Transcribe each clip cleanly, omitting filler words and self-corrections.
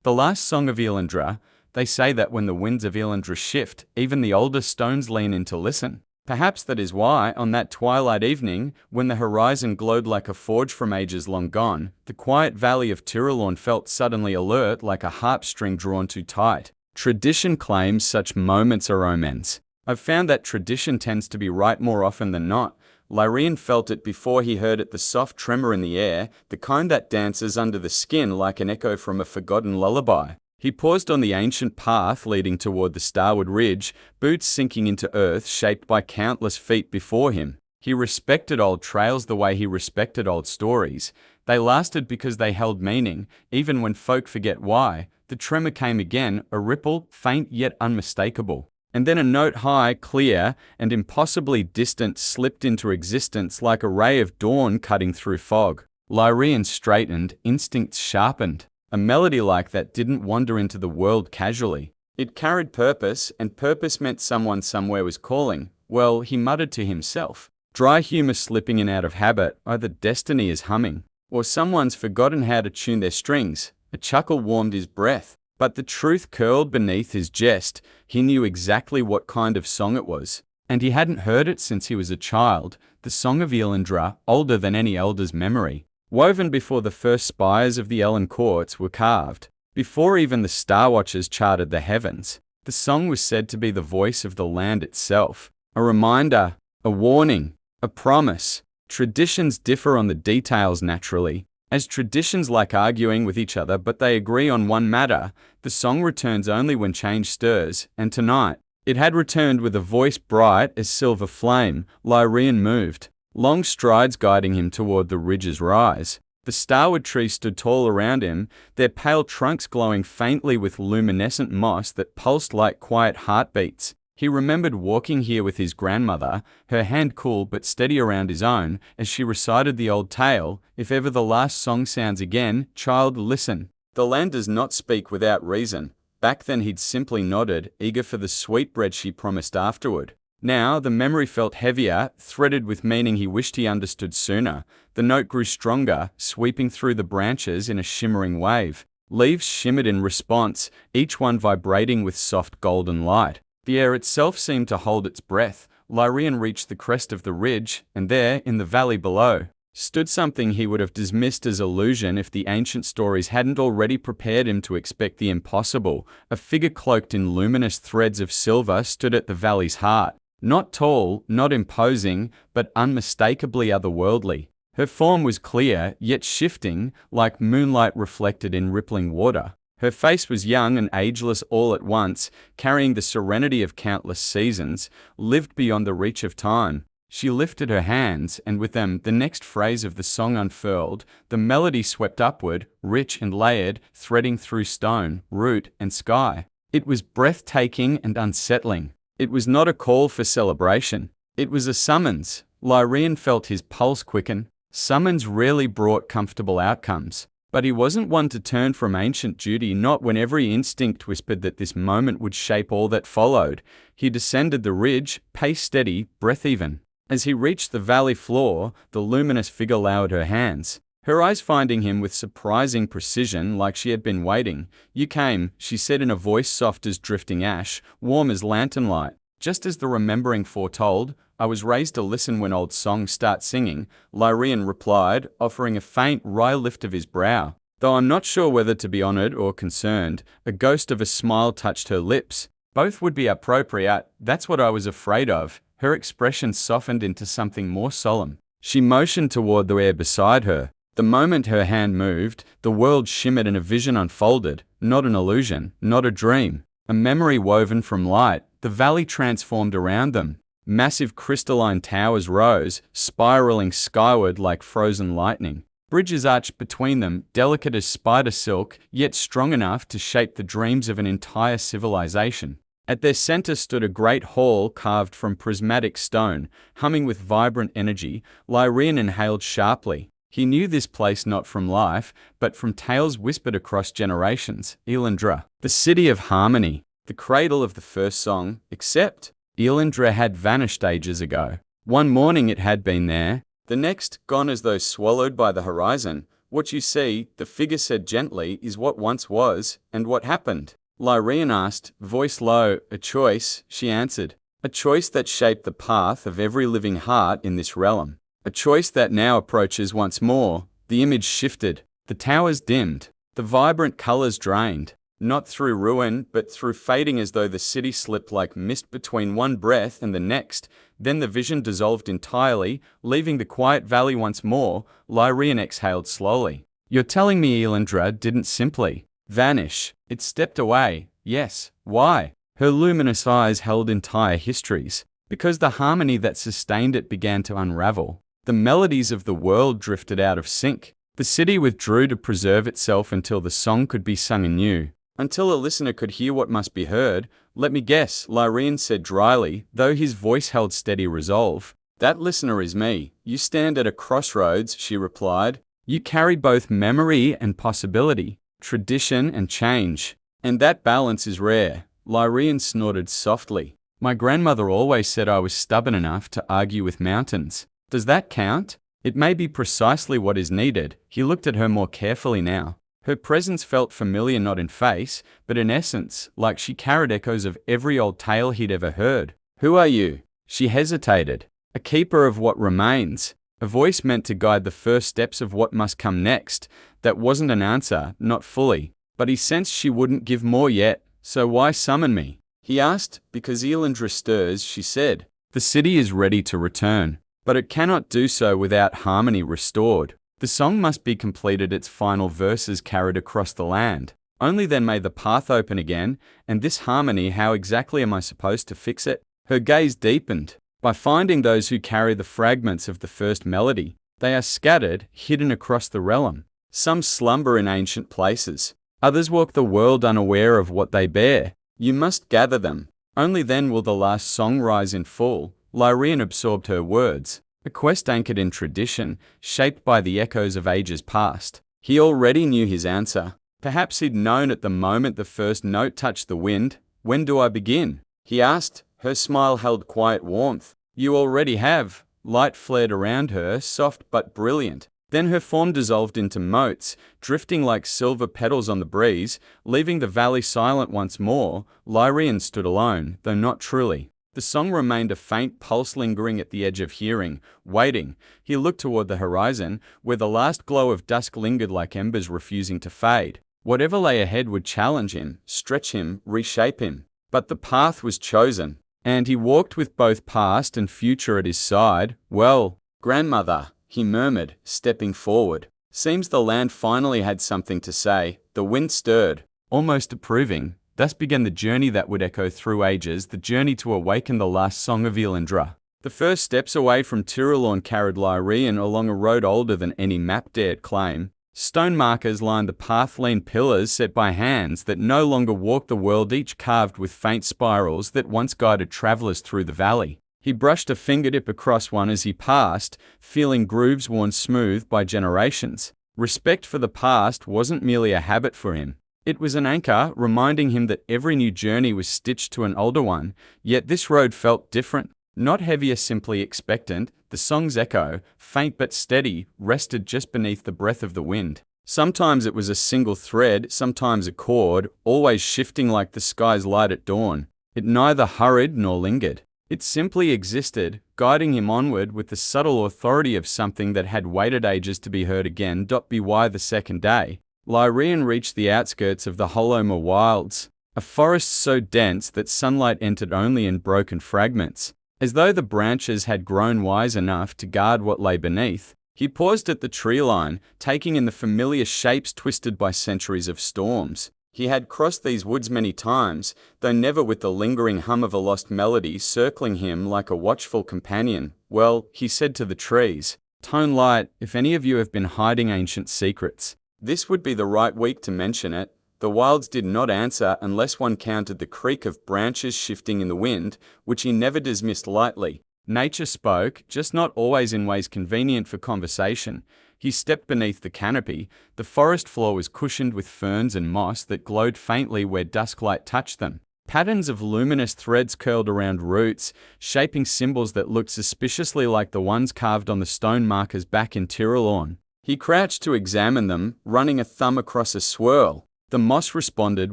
The Last Song of Elyandra, they say that when the winds of Elyandra shift, even the oldest stones lean in to listen. Perhaps that is why, on that twilight evening, when the horizon glowed like a forge from ages long gone, the quiet valley of Tiralorn felt suddenly alert like a harp string drawn too tight. Tradition claims such moments are omens. I've found that tradition tends to be right more often than not. Lyrian felt it before he heard it, the soft tremor in the air, the kind that dances under the skin like an echo from a forgotten lullaby. He paused on the ancient path leading toward the starward ridge, boots sinking into earth shaped by countless feet before him. He respected old trails the way he respected old stories. They lasted because they held meaning, even when folk forget why. The tremor came again, a ripple, faint yet unmistakable. And then a note high, clear, and impossibly distant slipped into existence like a ray of dawn cutting through fog. Lyrian straightened, instincts sharpened. A melody like that didn't wander into the world casually. It carried purpose, and purpose meant someone somewhere was calling. Well, he muttered to himself. Dry humor slipping in out of habit, either destiny is humming, or someone's forgotten how to tune their strings. A chuckle warmed his breath. But the truth curled beneath his jest. He knew exactly what kind of song it was. And he hadn't heard it since he was a child. The Song of Elyandra, older than any elder's memory. Woven before the first spires of the Ellen courts were carved. Before even the Star Watchers charted the heavens. The song was said to be the voice of the land itself. A reminder, a warning, a promise. Traditions differ on the details naturally. As traditions like arguing with each other, but they agree on one matter. The song returns only when change stirs, and tonight, it had returned with a voice bright as silver flame. Lyrian moved, long strides guiding him toward the ridge's rise. The starward trees stood tall around him, their pale trunks glowing faintly with luminescent moss that pulsed like quiet heartbeats. He remembered walking here with his grandmother, her hand cool but steady around his own, as she recited the old tale. If ever the last song sounds again, child, listen. The land does not speak without reason. Back then he'd simply nodded, eager for the sweetbread she promised afterward. Now the memory felt heavier, threaded with meaning he wished he understood sooner. The note grew stronger, sweeping through the branches in a shimmering wave. Leaves shimmered in response, each one vibrating with soft golden light. The air itself seemed to hold its breath. Lyrian reached the crest of the ridge, and there, in the valley below, stood something he would have dismissed as illusion if the ancient stories hadn't already prepared him to expect the impossible. A figure cloaked in luminous threads of silver stood at the valley's heart. Not tall, not imposing, but unmistakably otherworldly. Her form was clear, yet shifting, like moonlight reflected in rippling water. Her face was young and ageless all at once, carrying the serenity of countless seasons, lived beyond the reach of time. She lifted her hands, and with them the next phrase of the song unfurled. The melody swept upward, rich and layered, threading through stone, root, and sky. It was breathtaking and unsettling. It was not a call for celebration. It was a summons. Lyrian felt his pulse quicken. Summons rarely brought comfortable outcomes. But he wasn't one to turn from ancient duty, not when every instinct whispered that this moment would shape all that followed. He descended the ridge, pace steady, breath even. As he reached the valley floor, the luminous figure lowered her hands, her eyes finding him with surprising precision, like she had been waiting. "You came," she said in a voice soft as drifting ash, warm as lantern light. Just as the remembering foretold. "I was raised to listen when old songs start singing," Lyrian replied, offering a faint, wry lift of his brow. "Though I'm not sure whether to be honored or concerned." A ghost of a smile touched her lips. "Both would be appropriate. That's what I was afraid of." Her expression softened into something more solemn. She motioned toward the air beside her. The moment her hand moved, the world shimmered and a vision unfolded. Not an illusion, not a dream. A memory woven from light. The valley transformed around them. Massive crystalline towers rose, spiraling skyward like frozen lightning. Bridges arched between them, delicate as spider silk, yet strong enough to shape the dreams of an entire civilization. At their center stood a great hall carved from prismatic stone, humming with vibrant energy. Lyrian inhaled sharply. He knew this place not from life, but from tales whispered across generations. Elyandra, the city of harmony, the cradle of the first song, except Elyandra had vanished ages ago. One morning it had been there, the next gone as though swallowed by the horizon. What you see, the figure said gently, is what once was, and what happened. Lyrian asked, voice low. A choice, she answered. A choice that shaped the path of every living heart in this realm. A choice that now approaches once more. The image shifted. The towers dimmed. The vibrant colors drained. Not through ruin, but through fading, as though the city slipped like mist between one breath and the next. Then the vision dissolved entirely, leaving the quiet valley once more. Lyrian exhaled slowly. You're telling me Elyandra didn't simply vanish? It stepped away. Yes. Why? Her luminous eyes held entire histories. Because the harmony that sustained it began to unravel. The melodies of the world drifted out of sync. The city withdrew to preserve itself until the song could be sung anew. Until a listener could hear what must be heard. Let me guess, Lyrian said dryly, though his voice held steady resolve. That listener is me. You stand at a crossroads, she replied. You carry both memory and possibility, tradition and change. And that balance is rare. Lyrian snorted softly. My grandmother always said I was stubborn enough to argue with mountains. Does that count? It may be precisely what is needed. He looked at her more carefully now. Her presence felt familiar not in face, but in essence, like she carried echoes of every old tale he'd ever heard. Who are you? She hesitated. A keeper of what remains. A voice meant to guide the first steps of what must come next. That wasn't an answer, not fully. But he sensed she wouldn't give more yet. So why summon me? He asked. Because Elyandra stirs, she said. The city is ready to return. But it cannot do so without harmony restored. The song must be completed, its final verses carried across the land. Only then may the path open again, and this harmony, how exactly am I supposed to fix it? Her gaze deepened. By finding those who carry the fragments of the first melody. They are scattered, hidden across the realm. Some slumber in ancient places. Others walk the world unaware of what they bear. You must gather them. Only then will the last song rise in full. Lyrian absorbed her words. A quest anchored in tradition, shaped by the echoes of ages past. He already knew his answer. Perhaps he'd known at the moment the first note touched the wind. When do I begin? He asked. Her smile held quiet warmth. You already have. Light flared around her, soft but brilliant. Then her form dissolved into motes, drifting like silver petals on the breeze, leaving the valley silent once more. Lyrian stood alone, though not truly. The song remained a faint pulse lingering at the edge of hearing, waiting. He looked toward the horizon, where the last glow of dusk lingered like embers refusing to fade. Whatever lay ahead would challenge him, stretch him, reshape him. But the path was chosen, and he walked with both past and future at his side. Well, grandmother, he murmured, stepping forward. Seems the land finally had something to say. The wind stirred, almost approving. Thus began the journey that would echo through ages, the journey to awaken the last song of Elyandra. The first steps away from Tirulorn carried Lyrian along a road older than any map dared claim. Stone markers lined the path, lean pillars set by hands that no longer walked the world, each carved with faint spirals that once guided travelers through the valley. He brushed a fingertip across one as he passed, feeling grooves worn smooth by generations. Respect for the past wasn't merely a habit for him. It was an anchor, reminding him that every new journey was stitched to an older one, yet this road felt different. Not heavy or simply expectant, the song's echo, faint but steady, rested just beneath the breath of the wind. Sometimes it was a single thread, sometimes a chord, always shifting like the sky's light at dawn. It neither hurried nor lingered. It simply existed, guiding him onward with the subtle authority of something that had waited ages to be heard again. By the second day, Lyrian reached the outskirts of the Hollowmer Wilds, a forest so dense that sunlight entered only in broken fragments. As though the branches had grown wise enough to guard what lay beneath, he paused at the tree line, taking in the familiar shapes twisted by centuries of storms. He had crossed these woods many times, though never with the lingering hum of a lost melody circling him like a watchful companion. Well, he said to the trees, tone light, if any of you have been hiding ancient secrets. This would be the right week to mention it. The wilds did not answer unless one counted the creak of branches shifting in the wind, which he never dismissed lightly. Nature spoke, just not always in ways convenient for conversation. He stepped beneath the canopy. The forest floor was cushioned with ferns and moss that glowed faintly where dusklight touched them. Patterns of luminous threads curled around roots, shaping symbols that looked suspiciously like the ones carved on the stone markers back in Tirulorn. He crouched to examine them, running a thumb across a swirl. The moss responded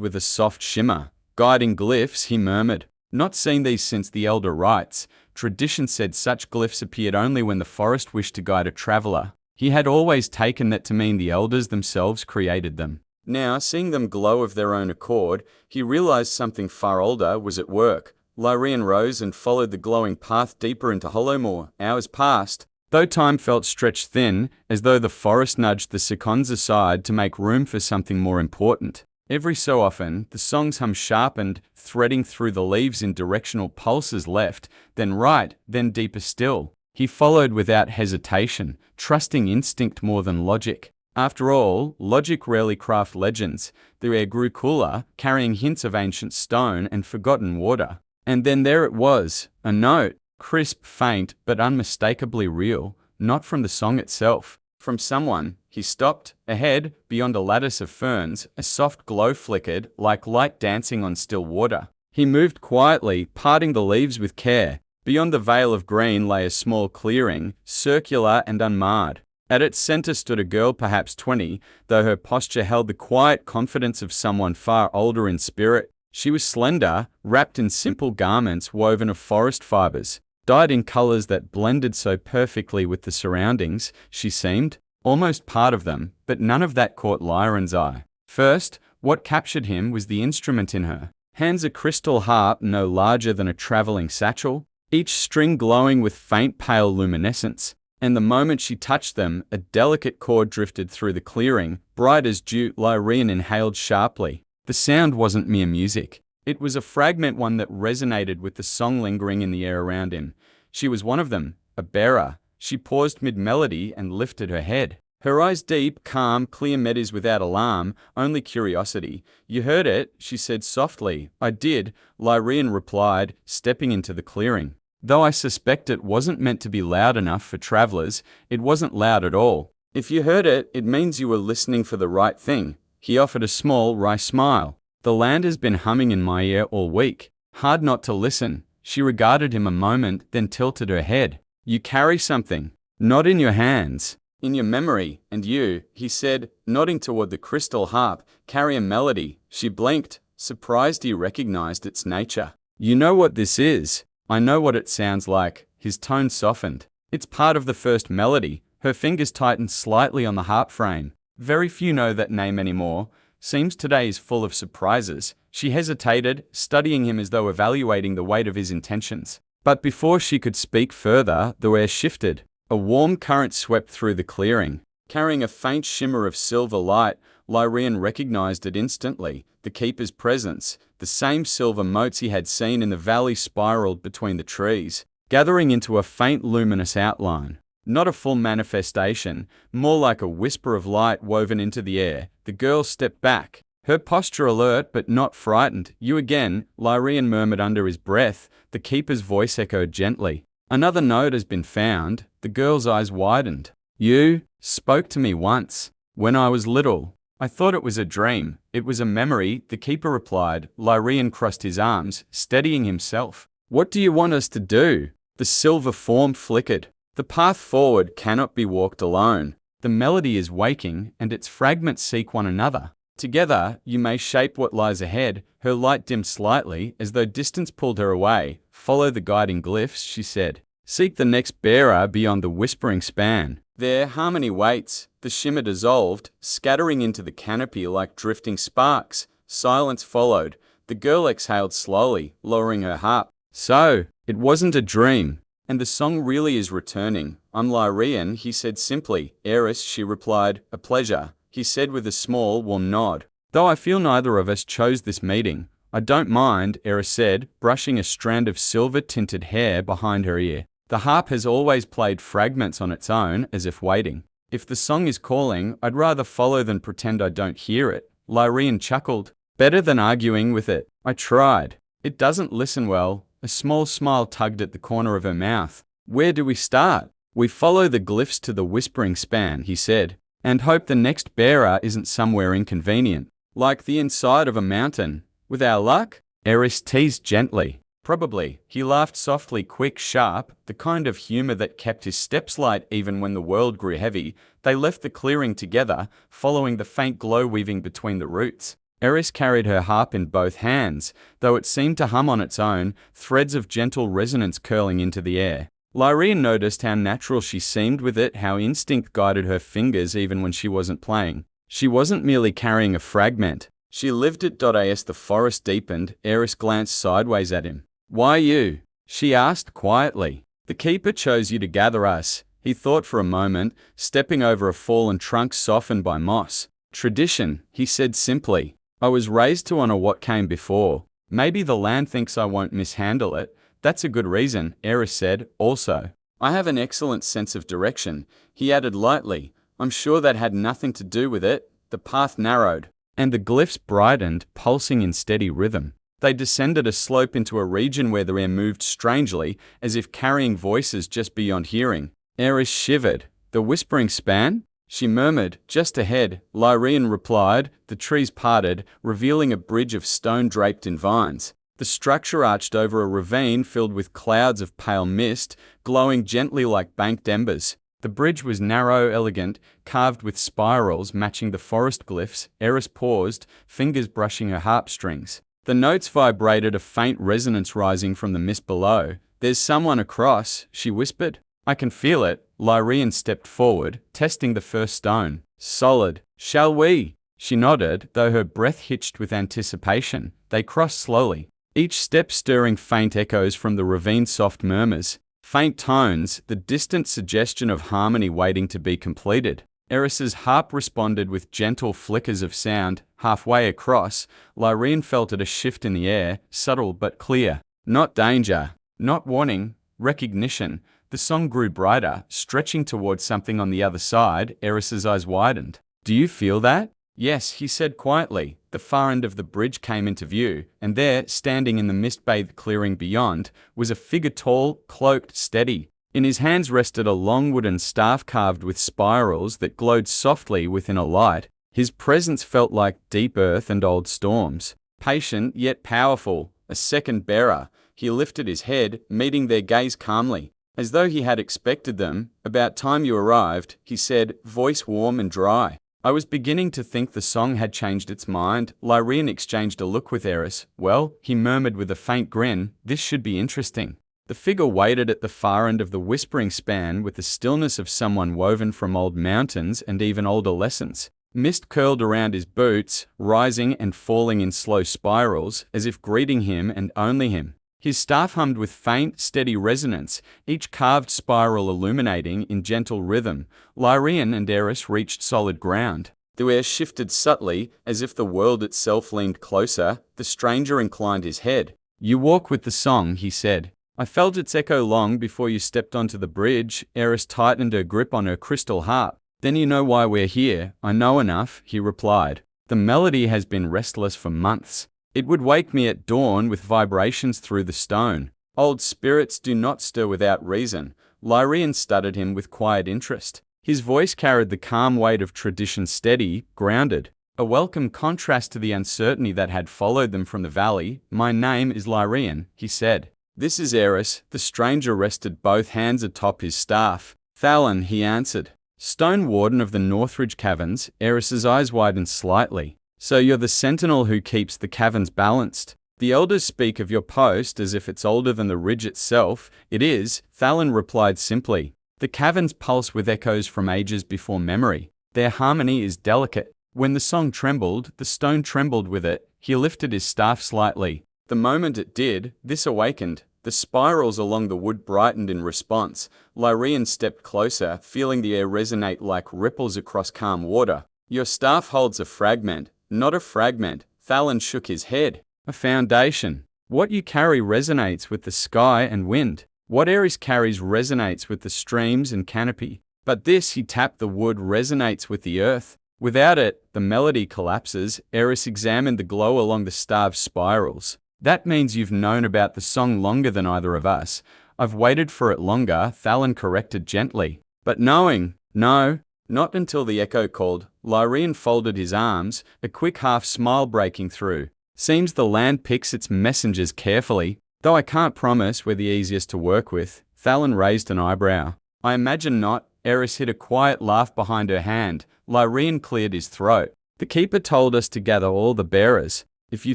with a soft shimmer. Guiding glyphs, he murmured. Not seen these since the elder rites. Tradition said such glyphs appeared only when the forest wished to guide a traveler. He had always taken that to mean the elders themselves created them. Now, seeing them glow of their own accord, he realized something far older was at work. Lyrian rose and followed the glowing path deeper into Hollowmoor. Hours passed, though time felt stretched thin, as though the forest nudged the seconds aside to make room for something more important. Every so often, the song's hum sharpened, threading through the leaves in directional pulses left, then right, then deeper still. He followed without hesitation, trusting instinct more than logic. After all, logic rarely craft legends. The air grew cooler, carrying hints of ancient stone and forgotten water. And then there it was, a note, crisp, faint, but unmistakably real, not from the song itself. From someone. He stopped. Ahead, beyond a lattice of ferns, a soft glow flickered, like light dancing on still water. He moved quietly, parting the leaves with care. Beyond the veil of green lay a small clearing, circular and unmarred. At its center stood a girl perhaps 20, though her posture held the quiet confidence of someone far older in spirit. She was slender, wrapped in simple garments woven of forest fibers. Dyed in colors that blended so perfectly with the surroundings, she seemed almost part of them, but none of that caught Lyran's eye. First, what captured him was the instrument in her. Hands a crystal harp no larger than a traveling satchel, each string glowing with faint pale luminescence, and the moment she touched them, a delicate chord drifted through the clearing, bright as dew. Lyrian inhaled sharply. The sound wasn't mere music. It was a fragment, one that resonated with the song lingering in the air around him. She was one of them, a bearer. She paused mid-melody and lifted her head. Her eyes deep, calm, clear met his without alarm, only curiosity. "You heard it," she said softly. "I did," Lyrian replied, stepping into the clearing. "Though I suspect it wasn't meant to be loud enough for travelers, it wasn't loud at all. If you heard it, it means you were listening for the right thing." He offered a small, wry smile. "The land has been humming in my ear all week. Hard not to listen." She regarded him a moment, then tilted her head. "You carry something. Not in your hands. In your memory. And you," he said, nodding toward the crystal harp, "carry a melody." She blinked, surprised he recognized its nature. "You know what this is." "I know what it sounds like." His tone softened. "It's part of the first melody." Her fingers tightened slightly on the harp frame. "Very few know that name anymore. Seems today is full of surprises." She hesitated, studying him as though evaluating the weight of his intentions. But before she could speak further, the air shifted. A warm current swept through the clearing. Carrying a faint shimmer of silver light, Lyrian recognized it instantly. The keeper's presence. The same silver motes he had seen in the valley spiraled between the trees, gathering into a faint luminous outline. Not a full manifestation, more like a whisper of light woven into the air. The girl stepped back, her posture alert but not frightened. "You again," Lyrian murmured under his breath. The keeper's voice echoed gently. "Another note has been found." The girl's eyes widened. "You spoke to me once, when I was little. I thought it was a dream." "It was a memory," the keeper replied. Lyrian crossed his arms, steadying himself. "What do you want us to do?" The silver form flickered. "The path forward cannot be walked alone. The melody is waking, and its fragments seek one another. Together, you may shape what lies ahead." Her light dimmed slightly, as though distance pulled her away. "Follow the guiding glyphs," she said. "Seek the next bearer beyond the whispering span." There, harmony waits. The shimmer dissolved, scattering into the canopy like drifting sparks. Silence followed. The girl exhaled slowly, lowering her harp. "So, it wasn't a dream. And the song really is returning." "I'm Lyrian," he said simply. "Eris," she replied. "A pleasure," he said with a small, warm nod. "Though I feel neither of us chose this meeting." "I don't mind," Eris said, brushing a strand of silver-tinted hair behind her ear. "The harp has always played fragments on its own, as if waiting. If the song is calling, I'd rather follow than pretend I don't hear it." Lyrian chuckled. "Better than arguing with it." "I tried. It doesn't listen well." A small smile tugged at the corner of her mouth. "Where do we start?" "We follow the glyphs to the whispering span," he said, "and hope the next bearer isn't somewhere inconvenient, like the inside of a mountain. With our luck?" Eris teased gently. Probably. He laughed softly, quick, sharp, the kind of humor that kept his steps light even when the world grew heavy. They left the clearing together, following the faint glow weaving between the roots. Eris carried her harp in both hands, though it seemed to hum on its own, threads of gentle resonance curling into the air. Lyrien noticed how natural she seemed with it, how instinct guided her fingers even when she wasn't playing. She wasn't merely carrying a fragment. She lived it. As the forest deepened, Eris glanced sideways at him. "Why you?" she asked quietly. "The keeper chose you to gather us." He thought for a moment, stepping over a fallen trunk softened by moss. "Tradition," he said simply. "I was raised to honor what came before. Maybe the land thinks I won't mishandle it. That's a good reason," Eris said. "Also, I have an excellent sense of direction," he added lightly. "I'm sure that had nothing to do with it." The path narrowed, and the glyphs brightened, pulsing in steady rhythm. They descended a slope into a region where the air moved strangely, as if carrying voices just beyond hearing. Eris shivered. "The whispering span?" she murmured. "Just ahead," Lyrien replied. The trees parted, revealing a bridge of stone draped in vines. The structure arched over a ravine filled with clouds of pale mist, glowing gently like banked embers. The bridge was narrow, elegant, carved with spirals matching the forest glyphs. Eris paused, fingers brushing her harp strings. The notes vibrated, a faint resonance rising from the mist below. "There's someone across," she whispered. "I can feel it." Lyrien stepped forward, testing the first stone. "Solid. Shall we?" She nodded, though her breath hitched with anticipation. They crossed slowly, each step stirring faint echoes from the ravine's soft murmurs. Faint tones, the distant suggestion of harmony waiting to be completed. Eris's harp responded with gentle flickers of sound. Halfway across, Lyrien felt it, a shift in the air, subtle but clear. Not danger, not warning, recognition. The song grew brighter, stretching towards something on the other side. Eris's eyes widened. "Do you feel that?" "Yes," he said quietly. The far end of the bridge came into view, and there, standing in the mist-bathed clearing beyond, was a figure tall, cloaked, steady. In his hands rested a long wooden staff carved with spirals that glowed softly within a light. His presence felt like deep earth and old storms. Patient yet powerful, a second bearer. He lifted his head, meeting their gaze calmly, as though he had expected them. "About time you arrived," he said, voice warm and dry. "I was beginning to think the song had changed its mind." Lyrien exchanged a look with Eris. "Well," he murmured with a faint grin, "this should be interesting." The figure waited at the far end of the whispering span with the stillness of someone woven from old mountains and even older lessons. Mist curled around his boots, rising and falling in slow spirals, as if greeting him and only him. His staff hummed with faint, steady resonance, each carved spiral illuminating in gentle rhythm. Lyrien and Eris reached solid ground. The air shifted subtly, as if the world itself leaned closer. The stranger inclined his head. "You walk with the song," he said. "I felt its echo long before you stepped onto the bridge." Eris tightened her grip on her crystal harp. "Then you know why we're here." "I know enough," he replied. "The melody has been restless for months. It would wake me at dawn with vibrations through the stone. Old spirits do not stir without reason." Lyrien studied him with quiet interest. His voice carried the calm weight of tradition, steady, grounded, a welcome contrast to the uncertainty that had followed them from the valley. "My name is Lyrien," he said. "This is Eris." The stranger rested both hands atop his staff. "Thalin," he answered. "Stone Warden of the Northridge Caverns." Eris's eyes widened slightly. "So you're the sentinel who keeps the caverns balanced." "The elders speak of your post as if it's older than the ridge itself." "It is," Thalin replied simply. "The caverns pulse with echoes from ages before memory. Their harmony is delicate. When the song trembled, the stone trembled with it." He lifted his staff slightly. The moment it did, this awakened. The spirals along the wood brightened in response. Lyrien stepped closer, feeling the air resonate like ripples across calm water. "Your staff holds a fragment." "Not a fragment." Thalin shook his head. "A foundation. What you carry resonates with the sky and wind. What Eris carries resonates with the streams and canopy. But this," he tapped the wood, "resonates with the earth. Without it, the melody collapses." Eris examined the glow along the staff's spirals. "That means you've known about the song longer than either of us." "I've waited for it longer," Thalin corrected gently. "But knowing, no. Not until the echo called." Lyrien folded his arms, a quick half smile breaking through. "Seems the land picks its messengers carefully." Though I can't promise we're the easiest to work with. Thalon raised an eyebrow. I imagine not. Eris hid a quiet laugh behind her hand. Lyrian cleared his throat. The keeper told us to gather all the bearers. If you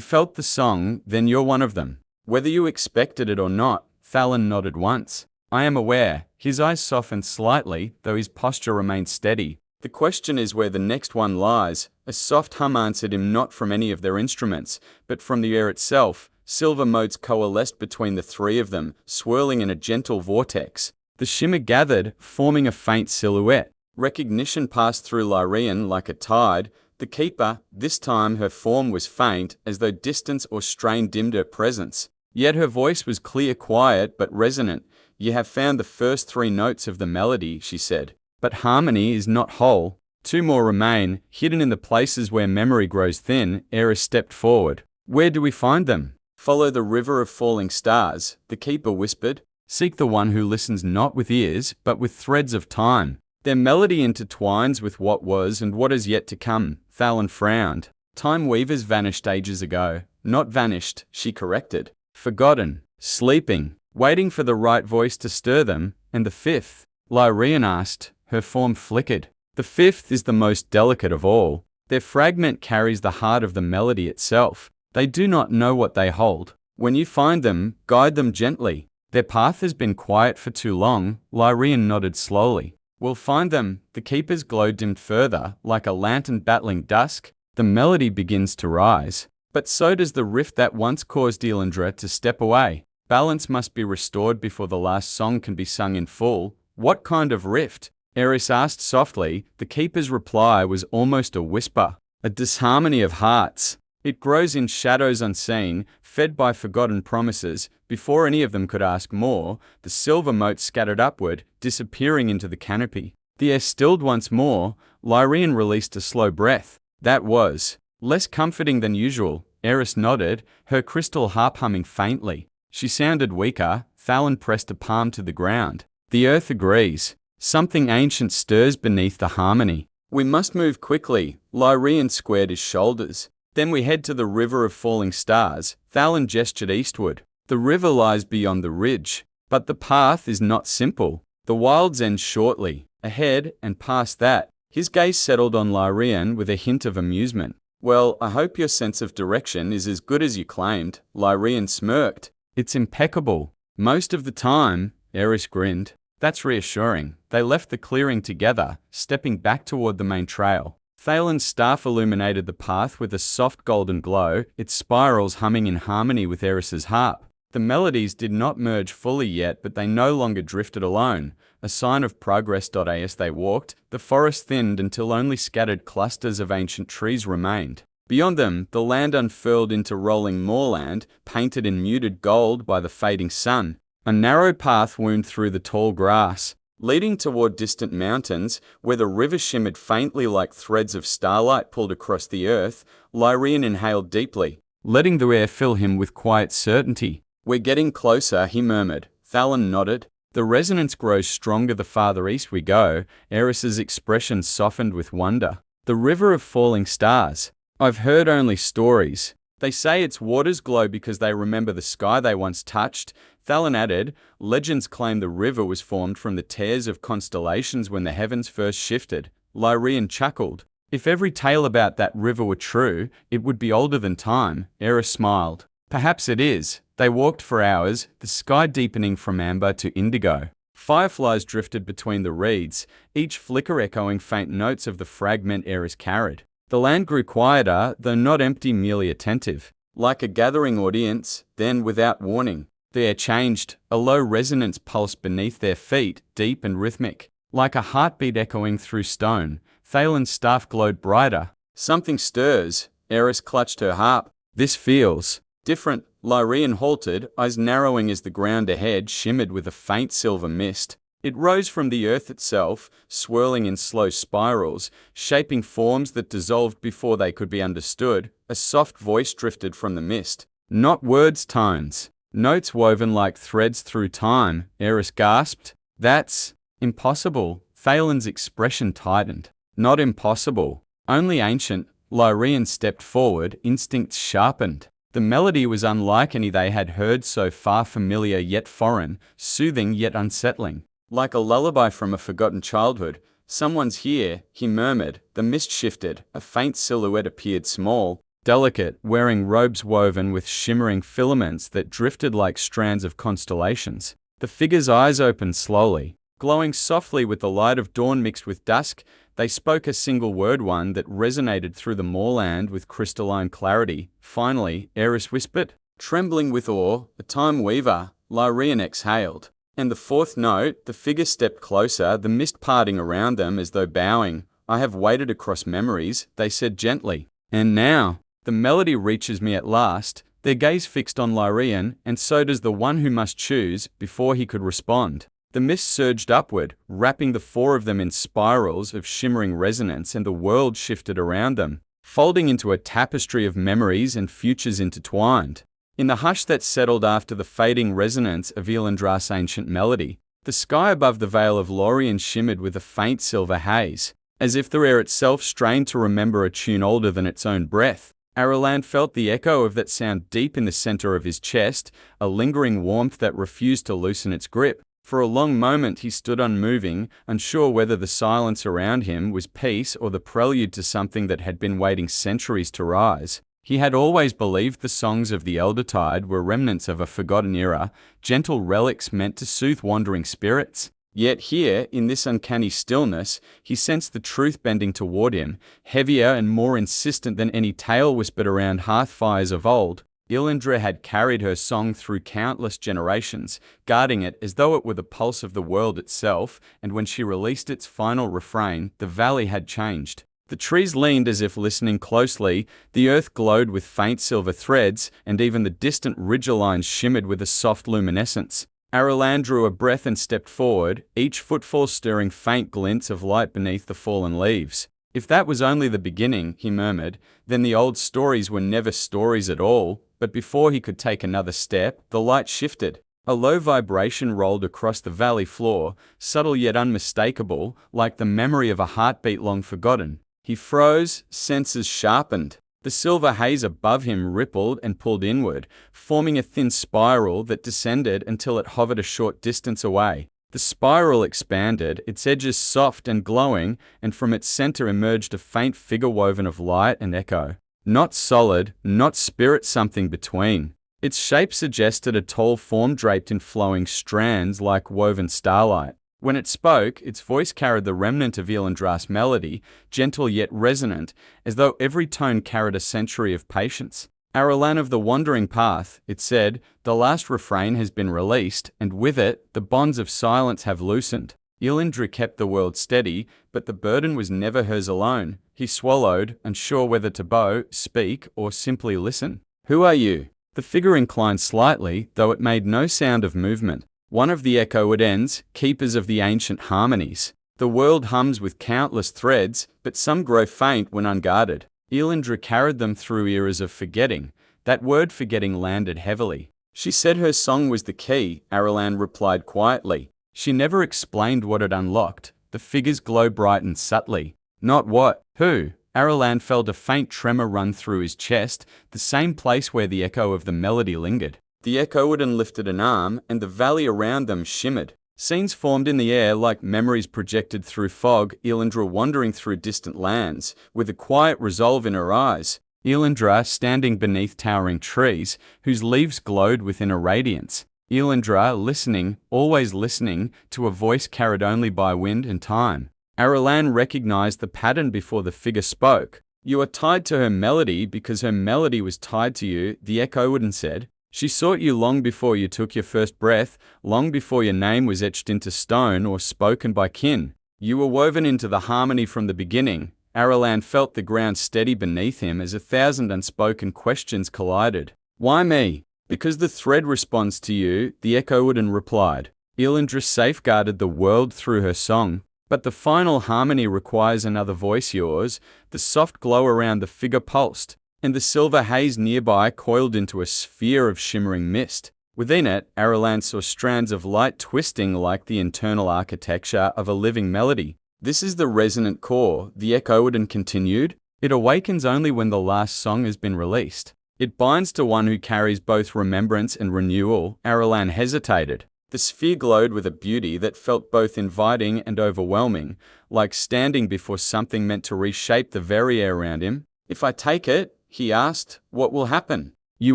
felt the song, then you're one of them. Whether you expected it or not, Thalon nodded once. I am aware. His eyes softened slightly, though his posture remained steady. The question is where the next one lies. A soft hum answered him, not from any of their instruments, but from the air itself. Silver motes coalesced between the three of them, swirling in a gentle vortex. The shimmer gathered, forming a faint silhouette. Recognition passed through Lyrian like a tide. The keeper, this time her form was faint, as though distance or strain dimmed her presence. Yet her voice was clear, quiet, but resonant. You have found the first 3 notes of the melody, she said. But harmony is not whole. 2 more remain, hidden in the places where memory grows thin. Eris stepped forward. Where do we find them? Follow the river of falling stars, the keeper whispered. Seek the one who listens not with ears, but with threads of time. Their melody intertwines with what was and what is yet to come. Thalon frowned. Time weavers vanished ages ago. Not vanished, she corrected. Forgotten, sleeping, waiting for the right voice to stir them. And the 5th? Lyrian asked. Her form flickered. The 5th is the most delicate of all. Their fragment carries the heart of the melody itself. They do not know what they hold. When you find them, guide them gently. Their path has been quiet for too long. Lyrian nodded slowly. We'll find them. The keeper's glow dimmed further, like a lantern battling dusk. The melody begins to rise. But so does the rift that once caused Elyandra to step away. Balance must be restored before the last song can be sung in full. What kind of rift? Eris asked softly. The keeper's reply was almost a whisper. A disharmony of hearts. It grows in shadows unseen, fed by forgotten promises. Before any of them could ask more, the silver mote scattered upward, disappearing into the canopy. The air stilled once more. Lyrian released a slow breath. That was less comforting than usual. Eris nodded, her crystal harp humming faintly. She sounded weaker. Thalon pressed a palm to the ground. The earth agrees. Something ancient stirs beneath the harmony. We must move quickly. Lyrian squared his shoulders. Then we head to the river of falling stars. Thalon gestured eastward. The river lies beyond the ridge. But the path is not simple. The wilds end shortly. Ahead and past that. His gaze settled on Lyrian with a hint of amusement. Well, I hope your sense of direction is as good as you claimed. Lyrian smirked. It's impeccable. Most of the time. Eris grinned. That's reassuring. They left the clearing together, stepping back toward the main trail. Thalon's staff illuminated the path with a soft golden glow, its spirals humming in harmony with Eris's harp. The melodies did not merge fully yet, but they no longer drifted alone. A sign of progress. As they walked, the forest thinned until only scattered clusters of ancient trees remained. Beyond them, the land unfurled into rolling moorland, painted in muted gold by the fading sun. A narrow path wound through the tall grass, leading toward distant mountains, where the river shimmered faintly like threads of starlight pulled across the earth. Lyrian inhaled deeply, letting the air fill him with quiet certainty. We're getting closer, he murmured. Thalon nodded. The resonance grows stronger the farther east we go. Eris's expression softened with wonder. The river of falling stars. I've heard only stories. They say its waters glow because they remember the sky they once touched. Thalon added, legends claim the river was formed from the tears of constellations when the heavens first shifted. Lyrian chuckled. If every tale about that river were true, it would be older than time. Eris smiled. Perhaps it is. They walked for hours, the sky deepening from amber to indigo. Fireflies drifted between the reeds, each flicker echoing faint notes of the fragment Eris carried. The land grew quieter, though not empty, merely attentive. Like a gathering audience, then without warning, the air changed. A low resonance pulsed beneath their feet, deep and rhythmic. Like a heartbeat echoing through stone, Thalon's staff glowed brighter. Something stirs. Eris clutched her harp. This feels different. Lyrian halted, eyes narrowing as the ground ahead shimmered with a faint silver mist. It rose from the earth itself, swirling in slow spirals, shaping forms that dissolved before they could be understood. A soft voice drifted from the mist. Not words, tones. Notes woven like threads through time. Eris gasped. That's impossible. Thalon's expression tightened. Not impossible. Only ancient. Lyrian stepped forward, instincts sharpened. The melody was unlike any they had heard so far, familiar yet foreign, soothing yet unsettling. Like a lullaby from a forgotten childhood. "Someone's here," he murmured. The mist shifted. A faint silhouette appeared, small, delicate, wearing robes woven with shimmering filaments that drifted like strands of constellations. The figure's eyes opened slowly, glowing softly with the light of dawn mixed with dusk. They spoke a single word, one that resonated through the moorland with crystalline clarity. Finally, Eris whispered, trembling with awe, "The time weaver." Lyrian exhaled. And the fourth note, the figure stepped closer, the mist parting around them as though bowing. "I have waded across memories," they said gently. "And now, the melody reaches me at last." Their gaze fixed on Lyrian, and so does the one who must choose, before he could respond. The mist surged upward, wrapping the four of them in spirals of shimmering resonance, and the world shifted around them, folding into a tapestry of memories and futures intertwined. In the hush that settled after the fading resonance of Elyandra's ancient melody, the sky above the Vale of Lorien shimmered with a faint silver haze, as if the air itself strained to remember a tune older than its own breath. Aralan felt the echo of that sound deep in the center of his chest, a lingering warmth that refused to loosen its grip. For a long moment he stood unmoving, unsure whether the silence around him was peace or the prelude to something that had been waiting centuries to rise. He had always believed the songs of the Eldertide were remnants of a forgotten era, gentle relics meant to soothe wandering spirits. Yet here, in this uncanny stillness, he sensed the truth bending toward him, heavier and more insistent than any tale whispered around hearth fires of old. Elyandra had carried her song through countless generations, guarding it as though it were the pulse of the world itself, and when she released its final refrain, the valley had changed. The trees leaned as if listening closely, the earth glowed with faint silver threads, and even the distant ridgelines shimmered with a soft luminescence. Aralan drew a breath and stepped forward, each footfall stirring faint glints of light beneath the fallen leaves. "If that was only the beginning," he murmured, "then the old stories were never stories at all." But before he could take another step, the light shifted. A low vibration rolled across the valley floor, subtle yet unmistakable, like the memory of a heartbeat long forgotten. He froze, senses sharpened. The silver haze above him rippled and pulled inward, forming a thin spiral that descended until it hovered a short distance away. The spiral expanded, its edges soft and glowing, and from its center emerged a faint figure woven of light and echo. Not solid, not spirit, something between. Its shape suggested a tall form draped in flowing strands like woven starlight. When it spoke, its voice carried the remnant of Elyandra's melody, gentle yet resonant, as though every tone carried a century of patience. "Aralan of the Wandering Path," it said, "the last refrain has been released, and with it, the bonds of silence have loosened." Elyandra kept the world steady, but the burden was never hers alone. He swallowed, unsure whether to bow, speak, or simply listen. "Who are you?" The figure inclined slightly, though it made no sound of movement. "One of the echoed ends, keepers of the ancient harmonies. The world hums with countless threads, but some grow faint when unguarded." Elyandra carried them through eras of forgetting. That word forgetting landed heavily. "She said her song was the key," Aralan replied quietly. She never explained what it unlocked. The figure's glow brightened subtly. "Not what? Who?" Aralan felt a faint tremor run through his chest, the same place where the echo of the melody lingered. The echoed lifted an arm, and the valley around them shimmered. Scenes formed in the air like memories projected through fog, Elyandra wandering through distant lands, with a quiet resolve in her eyes. Elyandra standing beneath towering trees, whose leaves glowed within a radiance. Elyandra listening, always listening, to a voice carried only by wind and time. Aralan recognized the pattern before the figure spoke. "You are tied to her melody because her melody was tied to you," the echoed said. "She sought you long before you took your first breath, long before your name was etched into stone or spoken by kin. You were woven into the harmony from the beginning." Aralan felt the ground steady beneath him as 1,000 unspoken questions collided. "Why me?" "Because the thread responds to you," the echoed replied. Elyandra safeguarded the world through her song. "But the final harmony requires another voice, yours." The soft glow around the figure pulsed, and the silver haze nearby coiled into a sphere of shimmering mist. Within it, Aralan saw strands of light twisting like the internal architecture of a living melody. "This is the resonant core," the echoed continued. "It awakens only when the last song has been released. It binds to one who carries both remembrance and renewal. Aralan hesitated. The sphere glowed with a beauty that felt both inviting and overwhelming, like standing before something meant to reshape the very air around him. If I take it, he asked, what will happen? You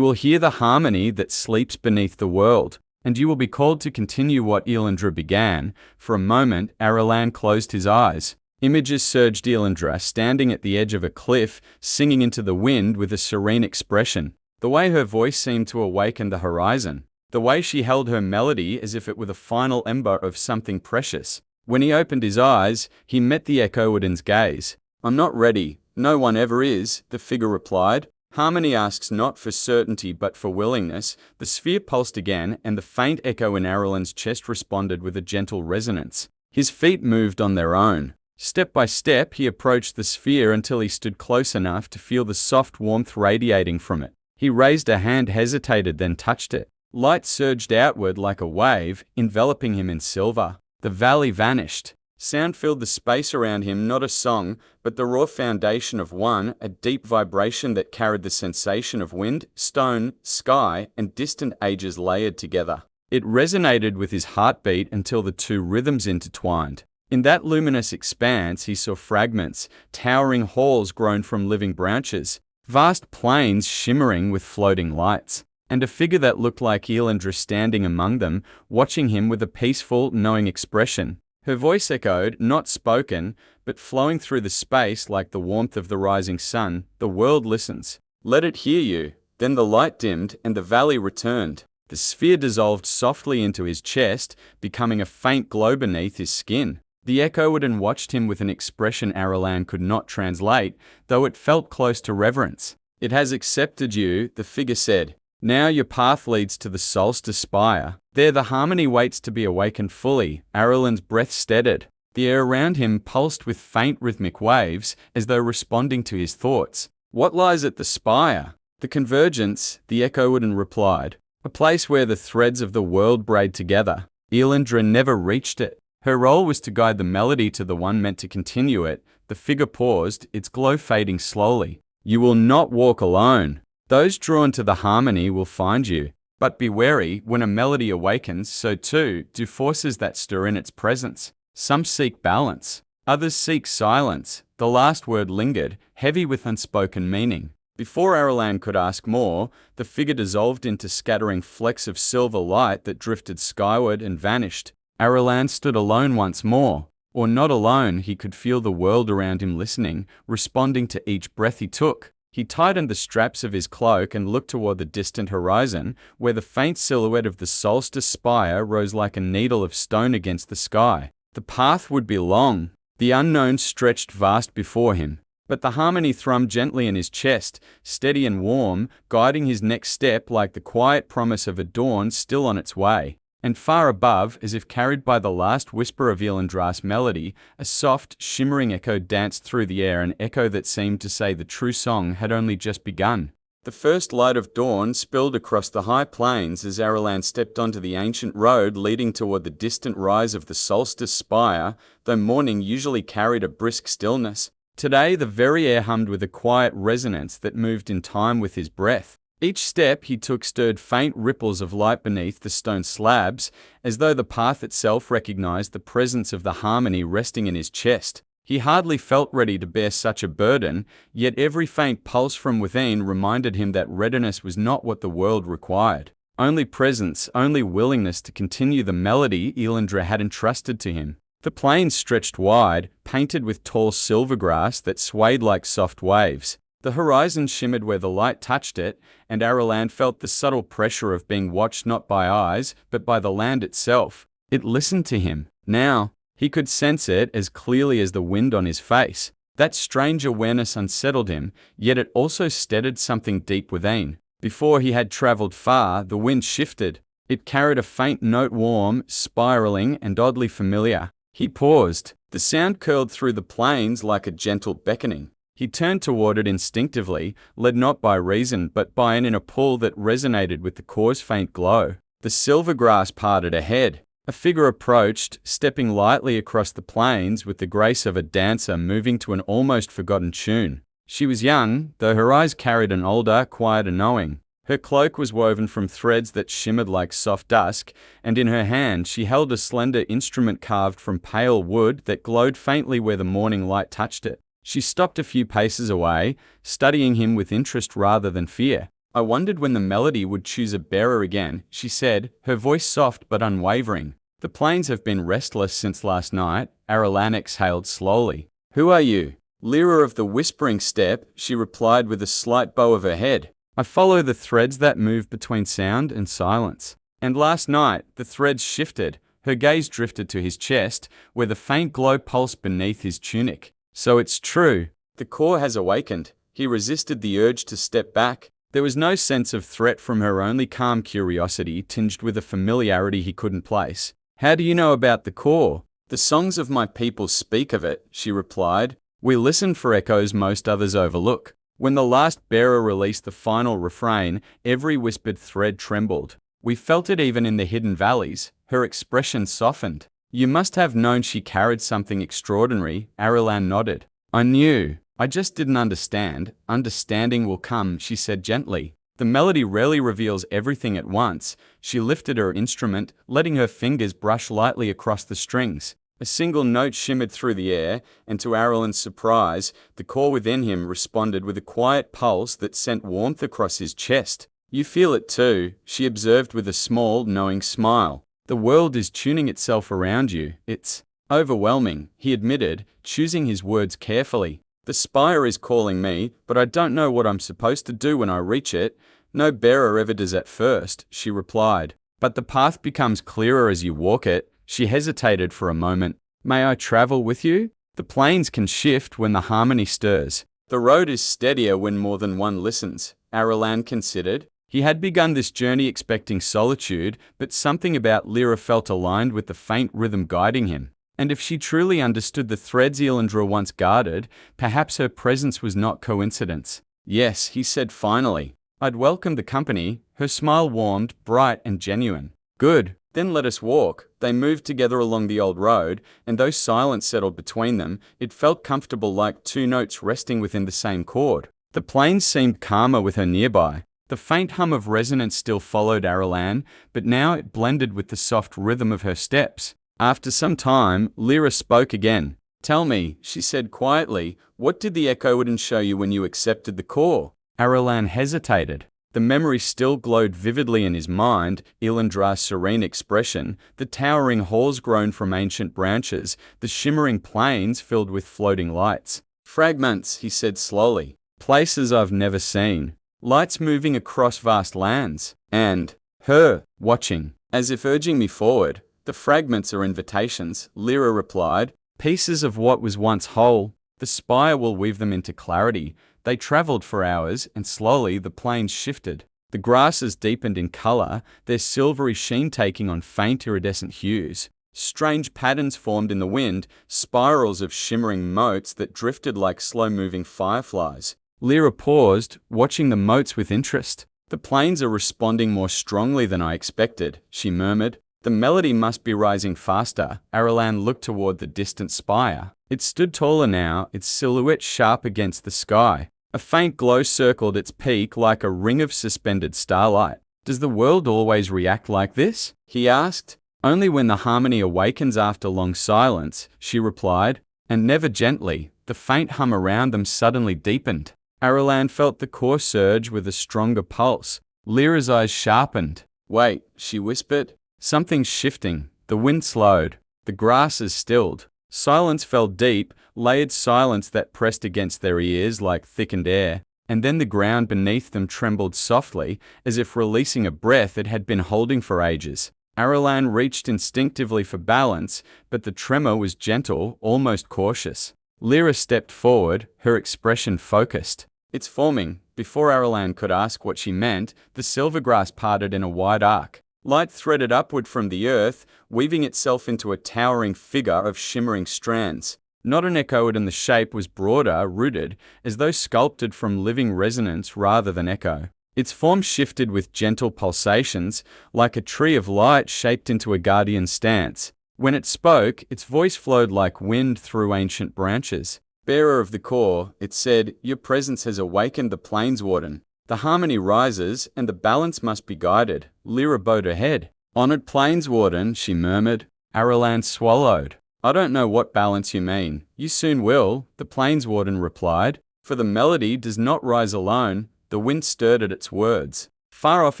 will hear the harmony that sleeps beneath the world, and you will be called to continue what Elyandra began. For a moment, Aralan closed his eyes. Images surged. Elyandra standing at the edge of a cliff, singing into the wind with a serene expression. The way her voice seemed to awaken the horizon. The way she held her melody as if it were the final ember of something precious. When he opened his eyes, he met the Echowoodin's gaze. I'm not ready. No one ever is, the figure replied. Harmony asks not for certainty but for willingness. The sphere pulsed again, and the faint echo in Aralan's chest responded with a gentle resonance. His feet moved on their own. Step by step, he approached the sphere until he stood close enough to feel the soft warmth radiating from it. He raised a hand, hesitated, then touched it. Light surged outward like a wave, enveloping him in silver. The valley vanished. Sound filled the space around him, not a song, but the raw foundation of one, a deep vibration that carried the sensation of wind, stone, sky, and distant ages layered together. It resonated with his heartbeat until the two rhythms intertwined. In that luminous expanse, he saw fragments, towering halls grown from living branches, vast plains shimmering with floating lights, and a figure that looked like Elyandra standing among them, watching him with a peaceful, knowing expression. Her voice echoed, not spoken, but flowing through the space like the warmth of the rising sun. The world listens. Let it hear you. Then the light dimmed, and the valley returned. The sphere dissolved softly into his chest, becoming a faint glow beneath his skin. The Echowoodin watched him with an expression Aralan could not translate, though it felt close to reverence. It has accepted you, the figure said. Now your path leads to the Solstice Spire. There the harmony waits to be awakened fully. Aralan's breath steadied. The air around him pulsed with faint rhythmic waves, as though responding to his thoughts. What lies at the spire? The convergence, the Echowoodin replied. A place where the threads of the world braid together. Elyandra never reached it. Her role was to guide the melody to the one meant to continue it. The figure paused, its glow fading slowly. You will not walk alone. Those drawn to the harmony will find you. But be wary, when a melody awakens, so too do forces that stir in its presence. Some seek balance, others seek silence. The last word lingered, heavy with unspoken meaning. Before Aralan could ask more, the figure dissolved into scattering flecks of silver light that drifted skyward and vanished. Aralan stood alone once more. Or not alone, he could feel the world around him listening, responding to each breath he took. He tightened the straps of his cloak and looked toward the distant horizon, where the faint silhouette of the Solstice Spire rose like a needle of stone against the sky. The path would be long. The unknown stretched vast before him. But the harmony thrummed gently in his chest, steady and warm, guiding his next step like the quiet promise of a dawn still on its way. And far above, as if carried by the last whisper of Elyandra's melody, a soft, shimmering echo danced through the air, an echo that seemed to say the true song had only just begun. The first light of dawn spilled across the high plains as Aralan stepped onto the ancient road leading toward the distant rise of the Solstice Spire, though morning usually carried a brisk stillness. Today, the very air hummed with a quiet resonance that moved in time with his breath. Each step he took stirred faint ripples of light beneath the stone slabs, as though the path itself recognized the presence of the harmony resting in his chest. He hardly felt ready to bear such a burden, yet every faint pulse from within reminded him that readiness was not what the world required. Only presence, only willingness to continue the melody Elyandra had entrusted to him. The plains stretched wide, painted with tall silver grass that swayed like soft waves. The horizon shimmered where the light touched it, and Aralan felt the subtle pressure of being watched not by eyes, but by the land itself. It listened to him. Now, he could sense it as clearly as the wind on his face. That strange awareness unsettled him, yet it also steadied something deep within. Before he had traveled far, the wind shifted. It carried a faint note, warm, spiraling, and oddly familiar. He paused. The sound curled through the plains like a gentle beckoning. He turned toward it instinctively, led not by reason but by an inner pull that resonated with the core's faint glow. The silver grass parted ahead. A figure approached, stepping lightly across the plains with the grace of a dancer moving to an almost forgotten tune. She was young, though her eyes carried an older, quieter knowing. Her cloak was woven from threads that shimmered like soft dusk, and in her hand she held a slender instrument carved from pale wood that glowed faintly where the morning light touched it. She stopped a few paces away, studying him with interest rather than fear. I wondered when the melody would choose a bearer again, she said, her voice soft but unwavering. The plains have been restless since last night, Aralan exhaled slowly. Who are you? Lyra of the Whispering Step, she replied with a slight bow of her head. I follow the threads that move between sound and silence. And last night, the threads shifted. Her gaze drifted to his chest, where the faint glow pulsed beneath his tunic. So it's true. The core has awakened. He resisted the urge to step back. There was no sense of threat from her, only calm curiosity tinged with a familiarity he couldn't place. How do you know about the core? The songs of my people speak of it, she replied. We listen for echoes most others overlook. When the last bearer released the final refrain, every whispered thread trembled. We felt it even in the hidden valleys. Her expression softened. You must have known she carried something extraordinary, Aralan nodded. I knew. I just didn't understand. Understanding will come, she said gently. The melody rarely reveals everything at once. She lifted her instrument, letting her fingers brush lightly across the strings. A single note shimmered through the air, and to Aralan's surprise, the core within him responded with a quiet pulse that sent warmth across his chest. You feel it too, she observed with a small, knowing smile. The world is tuning itself around you. It's overwhelming, he admitted, choosing his words carefully. The spire is calling me, but I don't know what I'm supposed to do when I reach it. No bearer ever does at first, she replied. But the path becomes clearer as you walk it. She hesitated for a moment. May I travel with you? The plains can shift when the harmony stirs. The road is steadier when more than one listens, Aralan considered. He had begun this journey expecting solitude, but something about Lyra felt aligned with the faint rhythm guiding him. And if she truly understood the threads Elyandra once guarded, perhaps her presence was not coincidence. Yes, he said finally. I'd welcome the company. Her smile warmed, bright and genuine. Good. Then let us walk. They moved together along the old road, and though silence settled between them, it felt comfortable, like two notes resting within the same chord. The plains seemed calmer with her nearby. The faint hum of resonance still followed Aralan, but now it blended with the soft rhythm of her steps. After some time, Lyra spoke again. Tell me, she said quietly, what did the echo wouldn't show you when you accepted the core? Aralan hesitated. The memory still glowed vividly in his mind, Elyandra's serene expression, the towering halls grown from ancient branches, the shimmering plains filled with floating lights. Fragments, he said slowly. Places I've never seen. Lights moving across vast lands. And her, watching, as if urging me forward. The fragments are invitations, Lyra replied. Pieces of what was once whole. The spire will weave them into clarity. They traveled for hours, and slowly the plains shifted. The grasses deepened in color, their silvery sheen taking on faint iridescent hues. Strange patterns formed in the wind, spirals of shimmering motes that drifted like slow-moving fireflies. Lyra paused, watching the motes with interest. The plains are responding more strongly than I expected, she murmured. The melody must be rising faster. Aralan looked toward the distant spire. It stood taller now, its silhouette sharp against the sky. A faint glow circled its peak like a ring of suspended starlight. Does the world always react like this? He asked. Only when the harmony awakens after long silence, she replied, and never gently. The faint hum around them suddenly deepened. Aralan felt the core surge with a stronger pulse. Lyra's eyes sharpened. Wait, she whispered. Something's shifting. The wind slowed. The grasses stilled. Silence fell deep, layered silence that pressed against their ears like thickened air, and then the ground beneath them trembled softly, as if releasing a breath it had been holding for ages. Aralan reached instinctively for balance, but the tremor was gentle, almost cautious. Lyra stepped forward, her expression focused. It's forming. Before Aralan could ask what she meant, the silver grass parted in a wide arc. Light threaded upward from the earth, weaving itself into a towering figure of shimmering strands. Not an echoed, and the shape was broader, rooted, as though sculpted from living resonance rather than echo. Its form shifted with gentle pulsations, like a tree of light shaped into a guardian stance. When it spoke, its voice flowed like wind through ancient branches. Bearer of the core, it said, your presence has awakened the Plainswarden. The harmony rises, and the balance must be guided. Lyra bowed her head. Honored Plainswarden, she murmured. Aralan swallowed. I don't know what balance you mean. You soon will, the Plainswarden replied. For the melody does not rise alone. The wind stirred at its words. Far off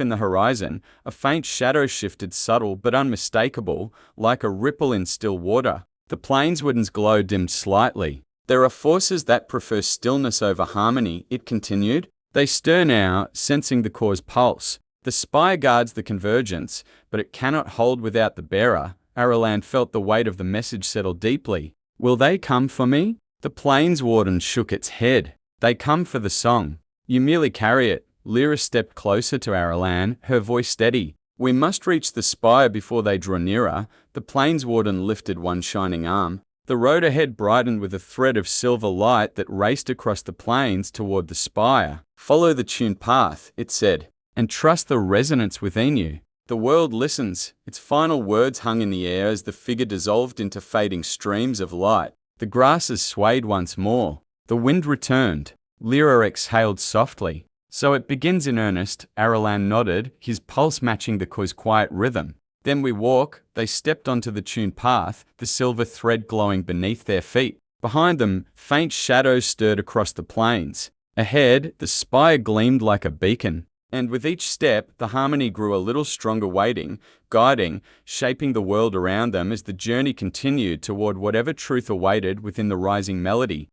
in the horizon, a faint shadow shifted, subtle but unmistakable, like a ripple in still water. The Plainswarden's glow dimmed slightly. There are forces that prefer stillness over harmony, it continued. They stir now, sensing the core's pulse. The spire guards the convergence, but it cannot hold without the bearer. Aralan felt the weight of the message settle deeply. Will they come for me? The Plainswarden shook its head. They come for the song. You merely carry it. Lyra stepped closer to Aralan, her voice steady. We must reach the spire before they draw nearer. The Plainswarden lifted one shining arm. The road ahead brightened with a thread of silver light that raced across the plains toward the spire. Follow the tuned path, it said, and trust the resonance within you. The world listens. Its final words hung in the air as the figure dissolved into fading streams of light. The grasses swayed once more. The wind returned. Lyra exhaled softly. So it begins in earnest, Aralan nodded, his pulse matching the core's quiet rhythm. Then we walk. They stepped onto the tuned path, the silver thread glowing beneath their feet. Behind them, faint shadows stirred across the plains. Ahead, the spire gleamed like a beacon. And with each step, the harmony grew a little stronger, waiting, guiding, shaping the world around them as the journey continued toward whatever truth awaited within the rising melody.